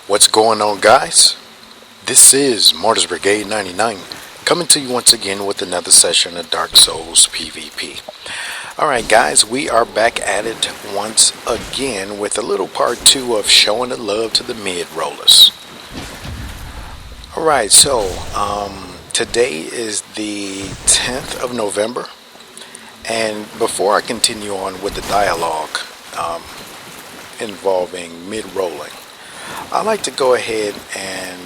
What's going on, guys? This is Martyrs Brigade 99 coming to you once again with another session of Dark Souls PvP. Alright guys, we are back at it once again with a little part 2 of showing the love to the mid-rollers. Alright, so today is the 10th of November, and before I continue on with the dialogue involving mid-rolling, I'd like to go ahead and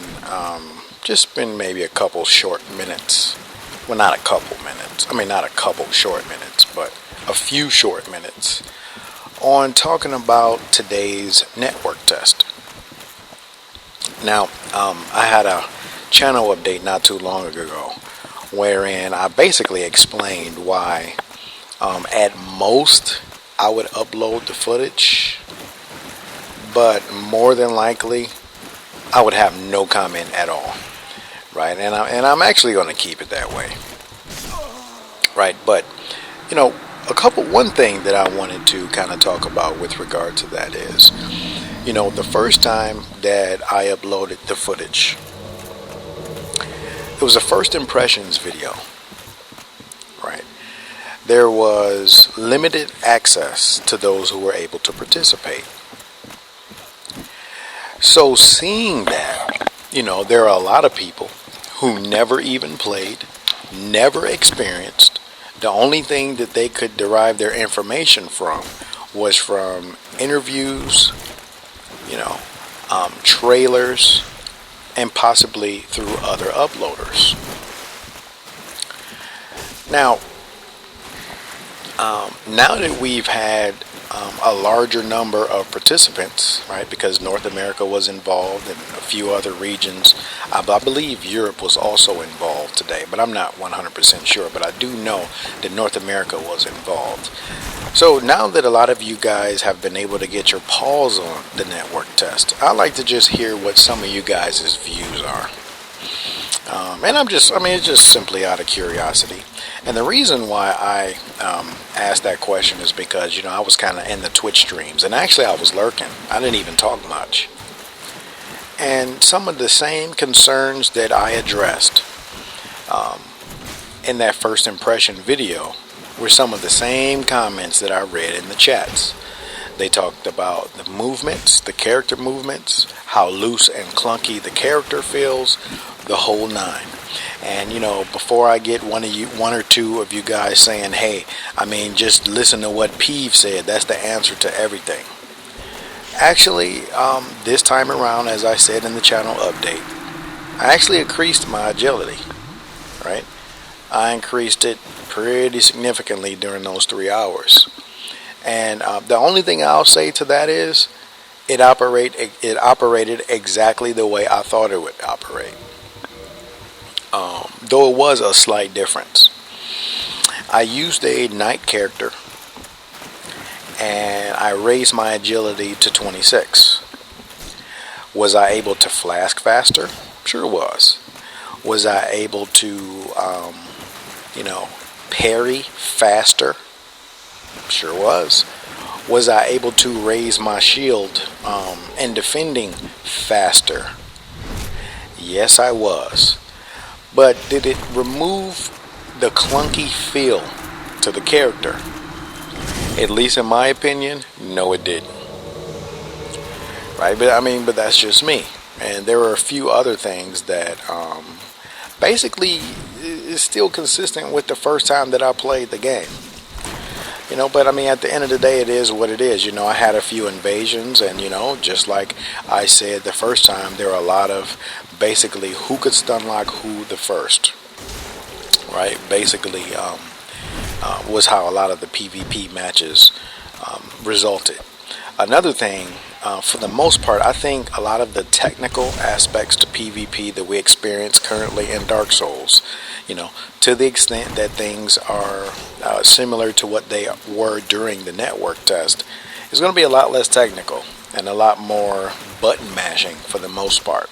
just spend maybe a couple short minutes, well, not a couple minutes, not a couple short minutes, but a few short minutes on talking about today's network test. Now, I had a channel update not too long ago wherein I basically explained why at most I would upload the footage, but more than likely I would have no comment at all, right? And I'm actually going to keep it that way, right? But you know, one thing that I wanted to kind of talk about with regard to that is, you know, the first time that I uploaded the footage, it was a first impressions video, right? There was limited access to those who were able to participate. So seeing that, you know, there are a lot of people who never even played, never experienced. The only thing that they could derive their information from was from interviews, you know, trailers, and possibly through other uploaders. Now that we've had a larger number of participants, right, because North America was involved and a few other regions, I believe Europe was also involved today, but I'm not 100% sure, but I do know that North America was involved. So now that a lot of you guys have been able to get your paws on the network test, I'd like to just hear what some of you guys' views are. And it's just simply out of curiosity. And the reason why I asked that question is because, you know, I was kind of in the Twitch streams, and actually I was lurking. I didn't even talk much. And some of the same concerns that I addressed in that first impression video were some of the same comments that I read in the chats. They talked about the movements, the character movements, how loose and clunky the character feels, the whole nine. And you know, before I get one or two of you guys saying, hey, just listen to what Peeve said, that's the answer to everything. Actually, this time around, as I said in the channel update, I actually increased my agility, right? I increased it pretty significantly during those 3 hours. And the only thing I'll say to that is it operated exactly the way I thought it would operate. Though it was a slight difference. I used a knight character and I raised my agility to 26. Was I able to flask faster? Sure was. Was I able to parry faster? Sure was. Was I able to raise my shield and defending faster? Yes, I was. But did it remove the clunky feel to the character? At least in my opinion, no it didn't. Right? But that's just me. And there are a few other things that basically is still consistent with the first time that I played the game. You know, but at the end of the day, it is what it is. You know, I had a few invasions, and you know, just like I said the first time, there are a lot of basically who could stun lock who the first, right? Basically, was how a lot of the PvP matches resulted. Another thing, for the most part, I think a lot of the technical aspects to PvP that we experience currently in Dark Souls, you know, to the extent that things are similar to what they were during the network test, is going to be a lot less technical and a lot more button mashing for the most part.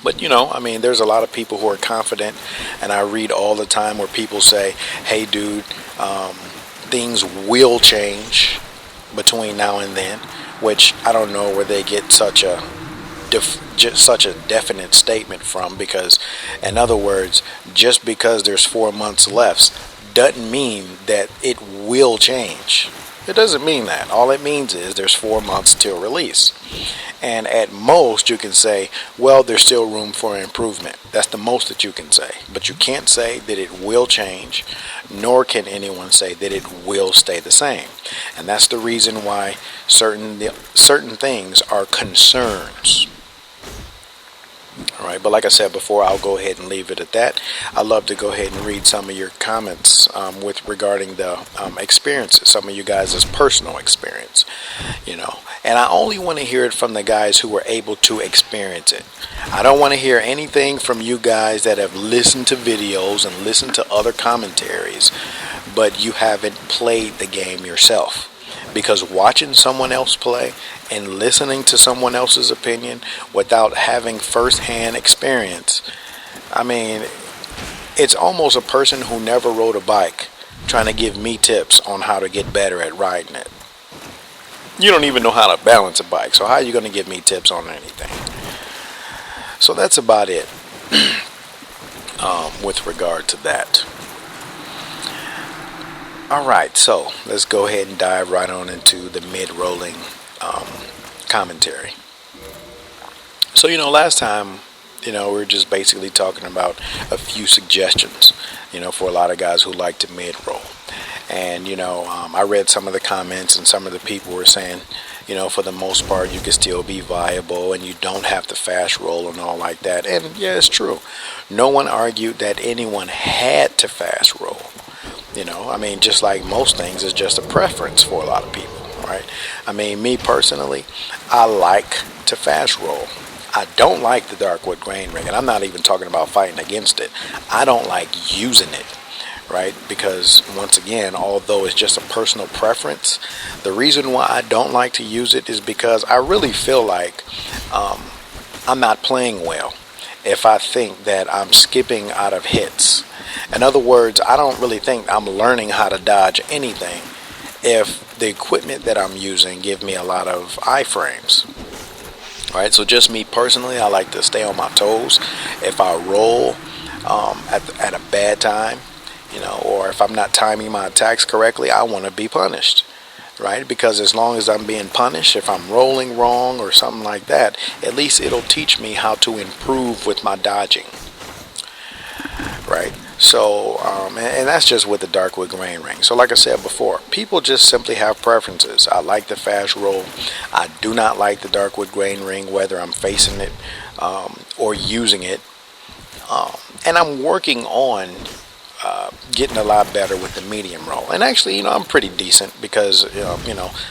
But you know, there's a lot of people who are confident, and I read all the time where people say, hey dude, things will change between now and then, which I don't know where they get such a just such a definite statement from, because in other words, just because there's 4 months left doesn't mean that it will change. It doesn't mean that. All it means is there's 4 months till release. And at most you can say, well, there's still room for improvement. That's the most that you can say. But you can't say that it will change, nor can anyone say that it will stay the same. And that's the reason why certain things are concerns. All right, but like I said before, I'll go ahead and leave it at that. I'd love to go ahead and read some of your comments with regarding the experiences, some of you guys' personal experience, and I only want to hear it from the guys who were able to experience it. I don't want to hear anything from you guys that have listened to videos and listened to other commentaries, but you haven't played the game yourself. Because watching someone else play and listening to someone else's opinion without having first-hand experience, I mean, it's almost a person who never rode a bike trying to give me tips on how to get better at riding it. You don't even know how to balance a bike, so how are you going to give me tips on anything? So that's about it with regard to that. Alright, so let's go ahead and dive right on into the mid-rolling commentary. So, last time, we were just basically talking about a few suggestions, for a lot of guys who like to mid-roll. And, I read some of the comments, and some of the people were saying, for the most part, you can still be viable and you don't have to fast roll and all like that. And yeah, it's true. No one argued that anyone had to fast roll. Just like most things, it's just a preference for a lot of people, right? Me personally, I like to fast roll. I don't like the Darkwood Grain Ring, and I'm not even talking about fighting against it. I don't like using it, right? Because once again, although it's just a personal preference, the reason why I don't like to use it is because I really feel like I'm not playing well if I think that I'm skipping out of hits. In other words, I don't really think I'm learning how to dodge anything if the equipment that I'm using give me a lot of iframes. Alright, so just me personally, I like to stay on my toes. If I roll at a bad time, or if I'm not timing my attacks correctly, I want to be punished. Right? Because as long as I'm being punished, if I'm rolling wrong or something like that, at least it'll teach me how to improve with my dodging. Right? So, and that's just with the Darkwood Grain Ring. So like I said before, people just simply have preferences. I like the fast roll. I do not like the Darkwood Grain Ring, whether I'm facing it or using it. And I'm working on getting a lot better with the medium roll. And actually, I'm pretty decent because,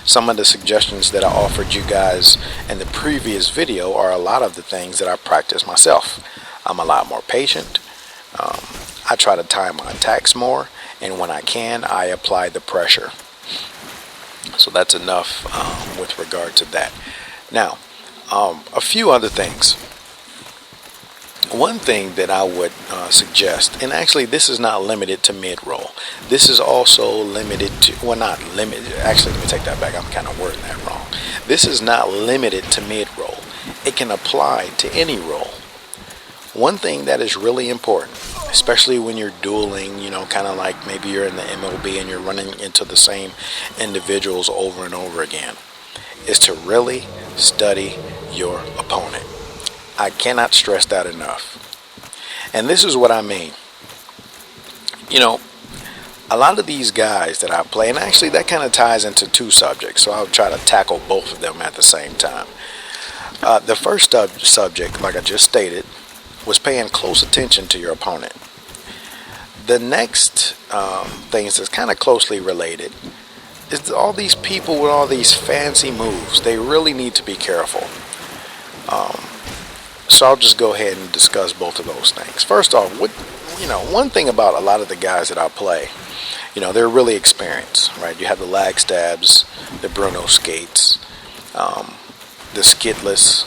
some of the suggestions that I offered you guys in the previous video are a lot of the things that I practice myself. I'm a lot more patient. I try to time my attacks more, and when I can, I apply the pressure. So that's enough with regard to that. Now, a few other things. One thing that I would suggest, and actually this is not limited to mid-roll. This is also limited to, well, not limited, actually let me take that back, I'm kind of wording that wrong. This is not limited to mid-roll. It can apply to any roll. One thing that is really important, especially when you're dueling, kind of like maybe you're in the MLB and you're running into the same individuals over and over again, is to really study your opponent. I cannot stress that enough. And this is what I mean. A lot of these guys that I play, and actually that kind of ties into two subjects, so I'll try to tackle both of them at the same time. The first subject, like I just stated, was paying close attention to your opponent. The next things that's kind of closely related is all these people with all these fancy moves. They really need to be careful. So I'll just go ahead and discuss both of those things. First off, one thing about a lot of the guys that I play, they're really experienced, right? You have the lag stabs, the Bruno skates, the skitless,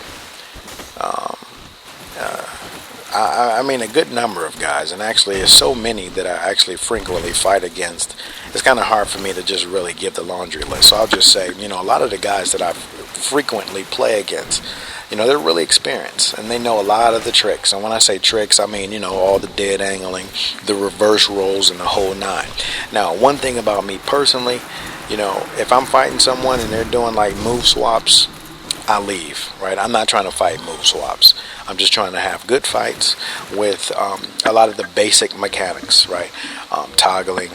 a good number of guys, and actually there's so many that I actually frequently fight against. It's kind of hard for me to just really give the laundry list. So I'll just say, a lot of the guys that I've frequently play against. They're really experienced and they know a lot of the tricks. And when I say tricks, I mean, all the dead angling, the reverse rolls, and the whole nine. Now, one thing about me personally, if I'm fighting someone and they're doing like move swaps, I leave, right? I'm not trying to fight move swaps. I'm just trying to have good fights with a lot of the basic mechanics, right? Toggling,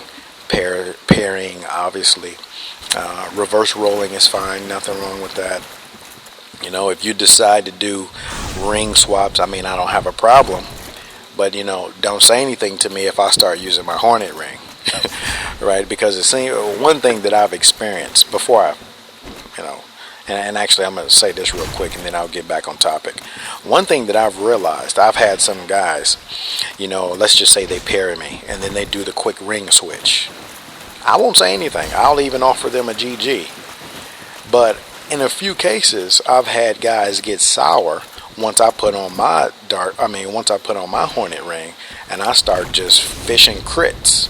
parrying, obviously. Reverse rolling is fine, nothing wrong with that. If you decide to do ring swaps, I mean, I don't have a problem. But, don't say anything to me if I start using my Hornet ring. Right? Because it's one thing that I've experienced before and actually I'm going to say this real quick and then I'll get back on topic. One thing that I've realized, I've had some guys, let's just say they parry me and then they do the quick ring switch. I won't say anything. I'll even offer them a GG. But in a few cases, I've had guys get sour once I put on my Hornet ring and I start just fishing crits.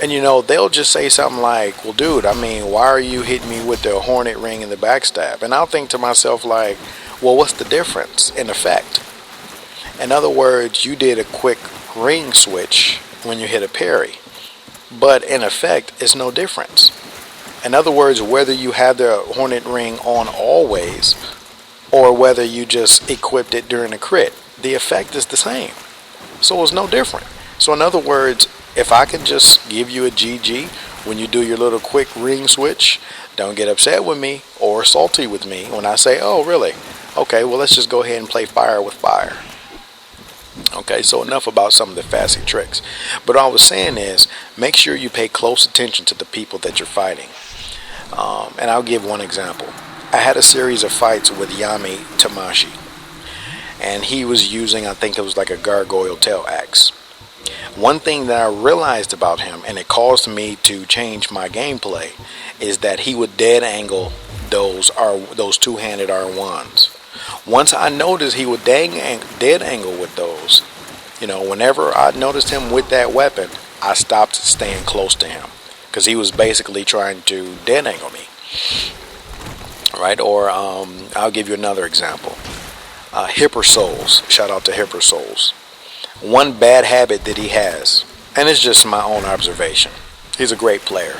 And they'll just say something like, well, dude, I mean, why are you hitting me with the Hornet ring and the backstab? And I'll think to myself like, well, what's the difference in effect? In other words, you did a quick ring switch when you hit a parry. But in effect, it's no difference. In other words, whether you have the Hornet ring on always or whether you just equipped it during a crit, the effect is the same. So it's no different. So in other words, if I can just give you a GG when you do your little quick ring switch, don't get upset with me or salty with me when I say, oh, really? Okay, well, let's just go ahead and play fire with fire. Okay, so enough about some of the fancy tricks. But all I was saying is, make sure you pay close attention to the people that you're fighting. And I'll give one example. I had a series of fights with Yami Tamashi. And he was using, I think it was like a gargoyle tail axe. One thing that I realized about him, and it caused me to change my gameplay, is that he would dead angle those two-handed R1s. Once I noticed he would dead angle with those, whenever I noticed him with that weapon, I stopped staying close to him because he was basically trying to dead angle me. Right? Or I'll give you another example. Hipper Souls. Shout out to Hipper Souls. One bad habit that he has, and it's just my own observation. He's a great player.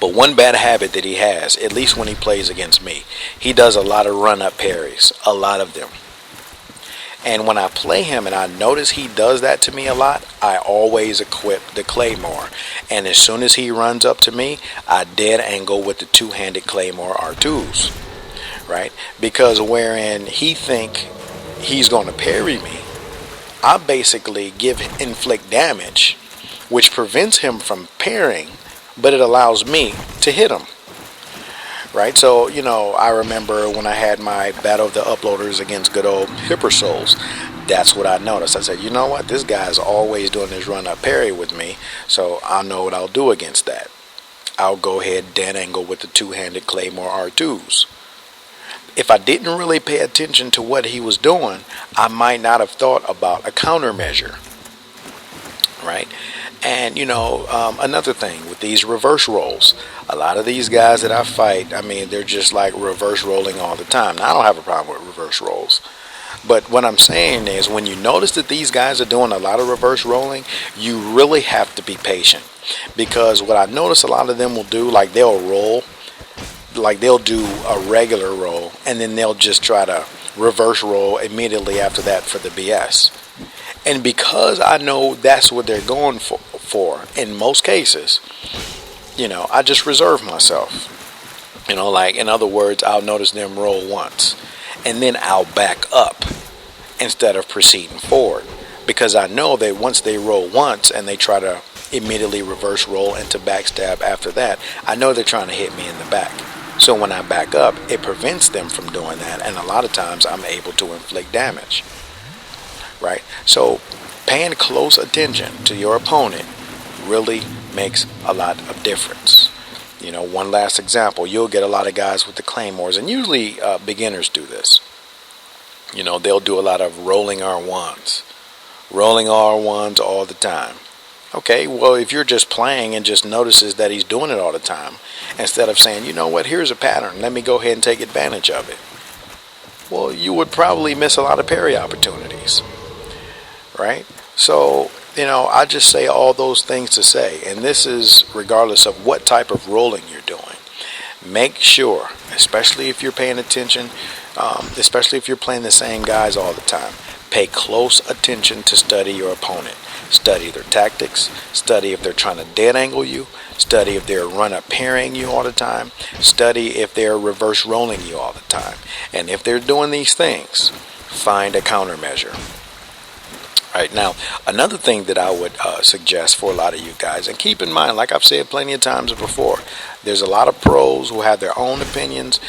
But one bad habit that he has, at least when he plays against me, he does a lot of run-up parries. A lot of them. And when I play him and I notice he does that to me a lot, I always equip the Claymore. And as soon as he runs up to me, I dead angle with the two-handed Claymore R2s. Right? Because wherein he think he's going to parry me, I basically inflict damage, which prevents him from parrying, but it allows me to hit him. Right? So, I remember when I had my Battle of the Uploaders against good old Hipper Souls, that's what I noticed. I said, you know what? This guy's always doing this run-up parry with me, so I know what I'll do against that. I'll go ahead dead angle with the two-handed Claymore R2s. If I didn't really pay attention to what he was doing, I might not have thought about a countermeasure. Right? And, another thing with these reverse rolls, a lot of these guys that I fight, I mean, they're just like reverse rolling all the time. Now, I don't have a problem with reverse rolls. But what I'm saying is when you notice that these guys are doing a lot of reverse rolling, you really have to be patient. Because what I notice a lot of them will do, like they'll roll, like they'll do a regular roll, and then they'll just try to reverse roll immediately after that for the BS. And because I know that's what they're going for in most cases, I just reserve myself. Like in other words, I'll notice them roll once and then I'll back up instead of proceeding forward, because I know that once they roll once and they try to immediately reverse roll into backstab after that, I know they're trying to hit me in the back. So when I back up, it prevents them from doing that, and a lot of times I'm able to inflict damage. Right? So paying close attention to your opponent really makes a lot of difference. One last example, you'll get a lot of guys with the Claymores, and usually beginners do this. They'll do a lot of rolling R1s all the time. Okay, well, if you're just playing and just notices that he's doing it all the time, instead of saying, you know what, here's a pattern, let me go ahead and take advantage of it, well, you would probably miss a lot of parry opportunities, right? So, I just say all those things to say, and this is regardless of what type of rolling you're doing. Make sure, especially if you're paying attention, especially if you're playing the same guys all the time, pay close attention to study your opponent. Study their tactics, study if they're trying to dead angle you, study if they're run up parrying you all the time, study if they're reverse rolling you all the time. And if they're doing these things, find a countermeasure. Right, now, another thing that I would suggest for a lot of you guys, and keep in mind, like I've said plenty of times before, there's a lot of pros who have their own opinions.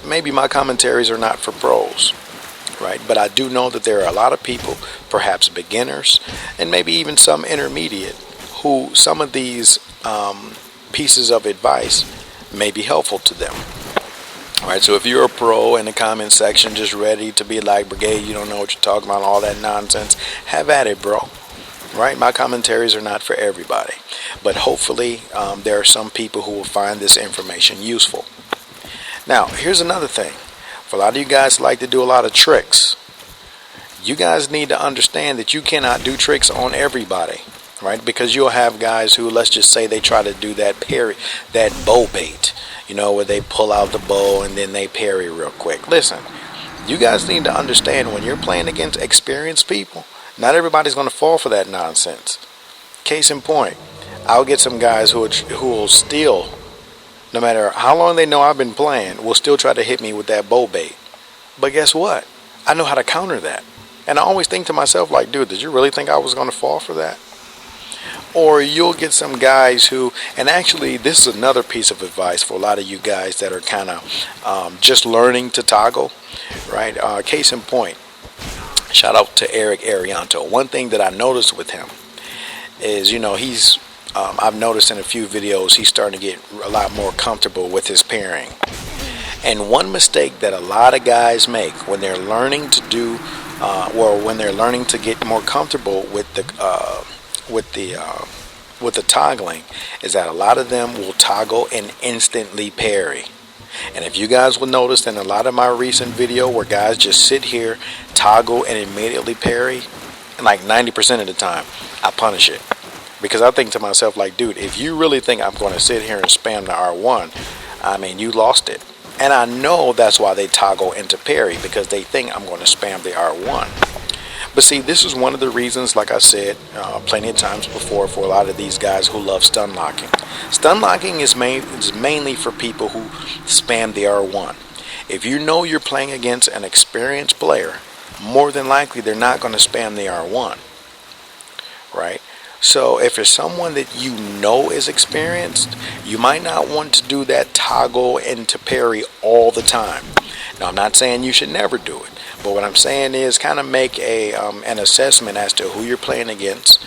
Maybe my commentaries are not for pros, right? But I do know that there are a lot of people, perhaps beginners, and maybe even some intermediate, who some of these pieces of advice may be helpful to them. All right, so if you're a pro in the comment section just ready to be like, Brigade, you don't know what you're talking about, all that nonsense, have at it, bro. Right, my commentaries are not for everybody, but hopefully there are some people who will find this information useful. Now, here's another thing. For a lot of you guys like to do a lot of tricks, you guys need to understand that you cannot do tricks on everybody, right? Because you'll have guys who, let's just say, they try to do that parry, that bow bait, where they pull out the bow and then they parry real quick. Listen, you guys need to understand, when you're playing against experienced people, not everybody's going to fall for that nonsense. Case in point, I'll get some guys who will still, no matter how long they know I've been playing, will still try to hit me with that bow bait. But guess what? I know how to counter that. And I always think to myself, like, dude, did you really think I was going to fall for that? Or you'll get some guys who, and actually this is another piece of advice for a lot of you guys that are kind of just learning to toggle, right? Case in point, shout out to Eric Arianto. One thing that I noticed with him is, he's, I've noticed in a few videos, he's starting to get a lot more comfortable with his parrying. And one mistake that a lot of guys make when they're learning to do, when they're learning to get more comfortable with the toggling, is that a lot of them will toggle and instantly parry. And if you guys will notice in a lot of my recent video where guys just sit here, toggle, and immediately parry, and like 90% of the time, I punish it. Because I think to myself, like, dude, if you really think I'm going to sit here and spam the R1, I mean, you lost it. And I know that's why they toggle into parry, because they think I'm going to spam the R1. But see, this is one of the reasons, like I said plenty of times before, for a lot of these guys who love stun locking. Stun locking is mainly for people who spam the R1. If you know you're playing against an experienced player, more than likely they're not going to spam the R1, right? So if it's someone that you know is experienced, you might not want to do that toggle into parry all the time. Now, I'm not saying you should never do it, but what I'm saying is kind of make an assessment as to who you're playing against.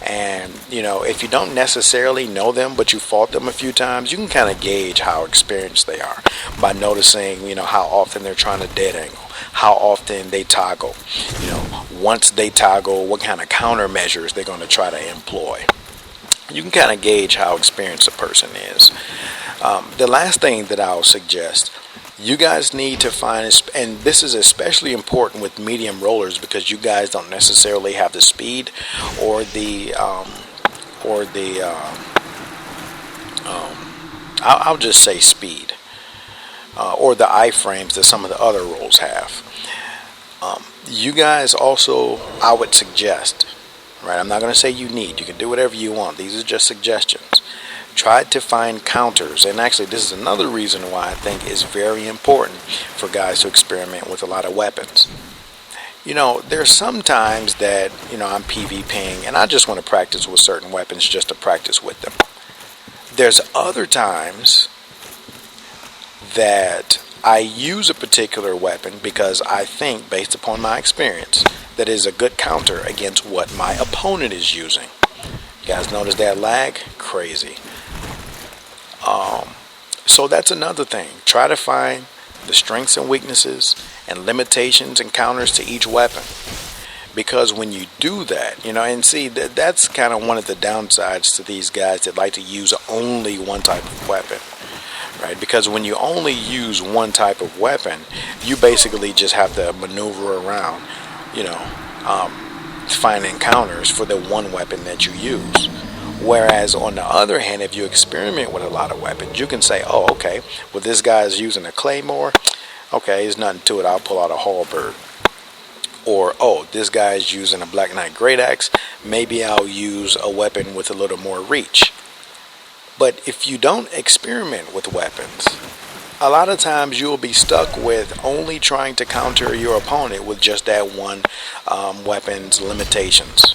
And, if you don't necessarily know them, but you fought them a few times, you can kind of gauge how experienced they are by noticing, how often they're trying to dead angle, how often they toggle, once they toggle, what kind of countermeasures they're going to try to employ. You can kind of gauge how experienced a person is. The last thing that I'll suggest, you guys need to find, and this is especially important with medium rollers, because you guys don't necessarily have the speed or I'll just say speed, or the iframes that some of the other rolls have. You guys also, I would suggest, right? I'm not going to say you need. You can do whatever you want. These are just suggestions. Try to find counters, and actually this is another reason why I think it's very important for guys to experiment with a lot of weapons. There's some times that, I'm PvPing and I just want to practice with certain weapons just to practice with them. There's other times that I use a particular weapon because I think, based upon my experience, that is a good counter against what my opponent is using. You guys notice that lag? Crazy. So that's another thing. Try to find the strengths and weaknesses and limitations and counters to each weapon. because when you do that, and see that's kind of one of the downsides to these guys that like to use only one type of weapon, right? Because when you only use one type of weapon, you basically just have to maneuver around, find encounters for the one weapon that you use. Whereas on the other hand, if you experiment with a lot of weapons, you can say, oh, okay, well, this guy's using a claymore. Okay, there's nothing to it. I'll pull out a halberd. Or, oh, this guy's using a Black Knight Great Axe. Maybe I'll use a weapon with a little more reach. But if you don't experiment with weapons, a lot of times you'll be stuck with only trying to counter your opponent with just that one weapon's limitations.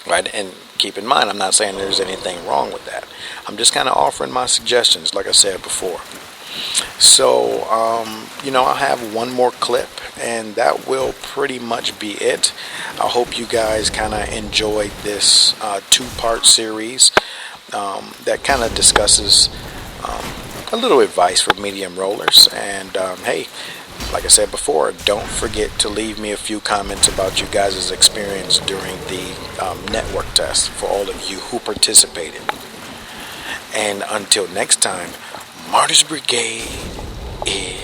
Right, and keep in mind, I'm not saying there's anything wrong with that. I'm just kind of offering my suggestions, like I said before. So, I'll have one more clip, and that will pretty much be it. I hope you guys kind of enjoyed this two-part series that kind of discusses a little advice for medium rollers. And hey, like I said before, don't forget to leave me a few comments about you guys' experience during the network test for all of you who participated. And until next time, Martyrs Brigade is